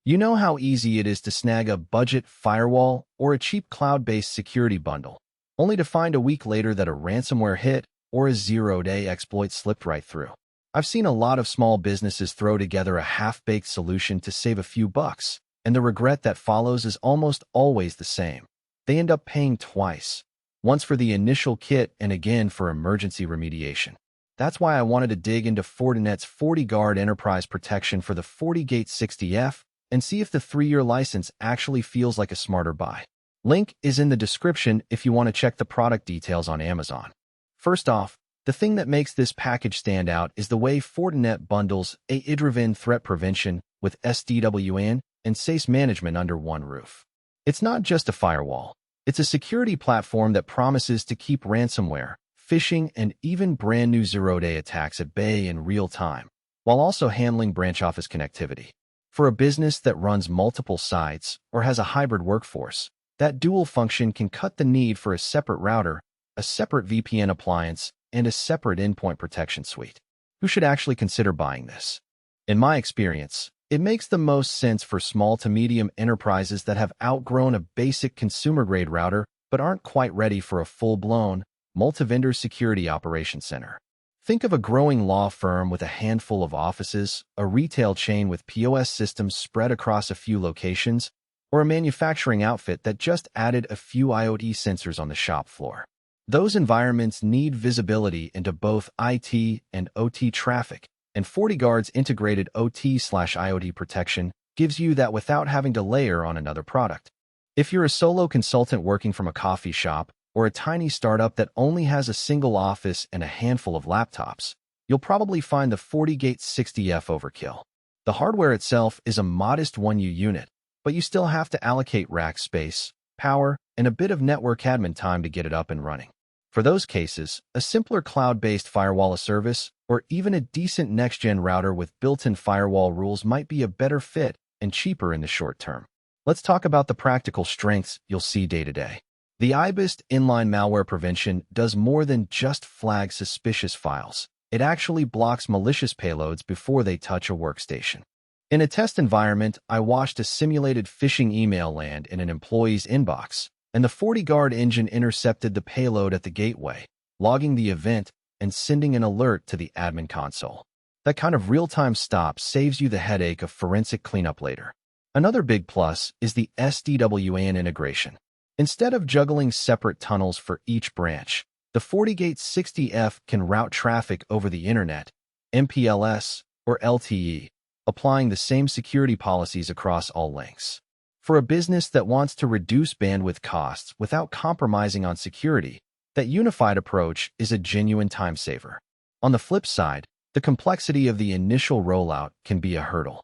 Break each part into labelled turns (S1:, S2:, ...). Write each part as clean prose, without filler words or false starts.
S1: You know how easy it is to snag a budget firewall or a cheap cloud-based security bundle, only to find a week later that a ransomware hit or a zero-day exploit slipped right through. I've seen a lot of small businesses throw together a half-baked solution to save a few bucks, and the regret that follows is almost always the same. They end up paying twice, once for the initial kit and again for emergency remediation. That's why I wanted to dig into Fortinet's FortiGuard enterprise protection for the FortiGate 60F and see if the 3-year license actually feels like a smarter buy. Link is in the description if you want to check the product details on Amazon. First off, the thing that makes this package stand out is the way Fortinet bundles AI-driven threat prevention with SD-WAN and SaaS management under one roof. It's not just a firewall. It's a security platform that promises to keep ransomware, phishing, and even brand new zero-day attacks at bay in real time, while also handling branch office connectivity. For a business that runs multiple sites or has a hybrid workforce, that dual function can cut the need for a separate router, a separate VPN appliance, and a separate endpoint protection suite. Who should actually consider buying this? In my experience, it makes the most sense for small to medium enterprises that have outgrown a basic consumer-grade router but aren't quite ready for a full-blown, multi-vendor security operations center. Think of a growing law firm with a handful of offices, a retail chain with POS systems spread across a few locations, or a manufacturing outfit that just added a few IoT sensors on the shop floor. Those environments need visibility into both IT and OT traffic, and FortiGuard's integrated OT/IoT protection gives you that without having to layer on another product. If you're a solo consultant working from a coffee shop, or a tiny startup that only has a single office and a handful of laptops, you'll probably find the FortiGate 60F overkill. The hardware itself is a modest 1U unit, but you still have to allocate rack space, power, and a bit of network admin time to get it up and running. For those cases, a simpler cloud-based firewall as service, or even a decent next-gen router with built-in firewall rules might be a better fit and cheaper in the short term. Let's talk about the practical strengths you'll see day to day. The IBIST inline malware prevention does more than just flag suspicious files. It actually blocks malicious payloads before they touch a workstation. In a test environment, I watched a simulated phishing email land in an employee's inbox, and the FortiGuard engine intercepted the payload at the gateway, logging the event and sending an alert to the admin console. That kind of real-time stop saves you the headache of forensic cleanup later. Another big plus is the SD-WAN integration. Instead of juggling separate tunnels for each branch, the FortiGate 60F can route traffic over the Internet, MPLS, or LTE, applying the same security policies across all links. For a business that wants to reduce bandwidth costs without compromising on security, that unified approach is a genuine time saver. On the flip side, the complexity of the initial rollout can be a hurdle.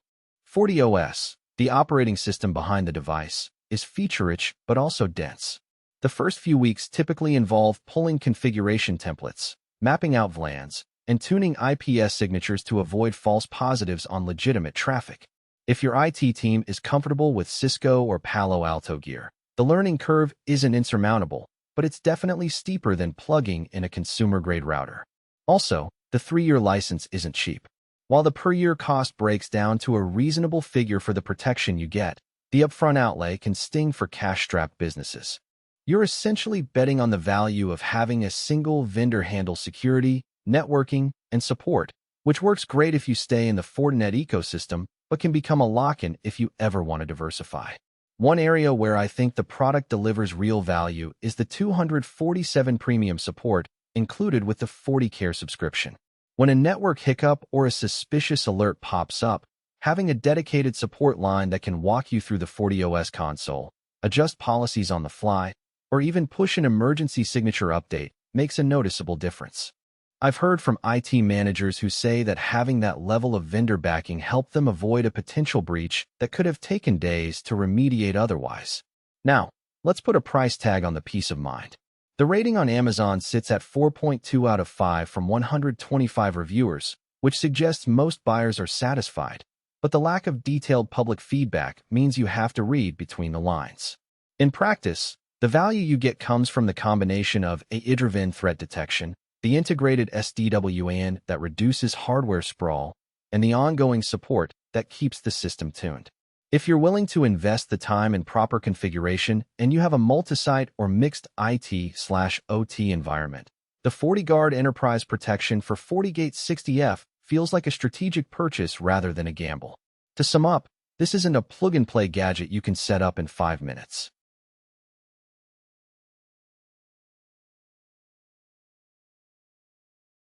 S1: FortiOS, the operating system behind the device, is feature-rich but also dense. The first few weeks typically involve pulling configuration templates, mapping out VLANs, and tuning IPS signatures to avoid false positives on legitimate traffic. If your IT team is comfortable with Cisco or Palo Alto gear, the learning curve isn't insurmountable, but it's definitely steeper than plugging in a consumer-grade router. Also, the 3-year license isn't cheap. While the per-year cost breaks down to a reasonable figure for the protection you get, the upfront outlay can sting for cash-strapped businesses. You're essentially betting on the value of having a single vendor handle security, networking, and support, which works great if you stay in the Fortinet ecosystem, but can become a lock-in if you ever want to diversify. One area where I think the product delivers real value is the $247 premium support included with the FortiCare subscription. When a network hiccup or a suspicious alert pops up, having a dedicated support line that can walk you through the FortiOS console, adjust policies on the fly, or even push an emergency signature update makes a noticeable difference. I've heard from IT managers who say that having that level of vendor backing helped them avoid a potential breach that could have taken days to remediate otherwise. Now, let's put a price tag on the peace of mind. The rating on Amazon sits at 4.2 out of 5 from 125 reviewers, which suggests most buyers are satisfied, but the lack of detailed public feedback means you have to read between the lines. In practice, the value you get comes from the combination of AI-driven threat detection, the integrated SD-WAN that reduces hardware sprawl, and the ongoing support that keeps the system tuned. If you're willing to invest the time in proper configuration and you have a multi-site or mixed IT/OT environment, the FortiGuard Enterprise Protection for FortiGate 60F feels like a strategic purchase rather than a gamble. To sum up, this isn't a plug-and-play gadget you can set up in 5 minutes.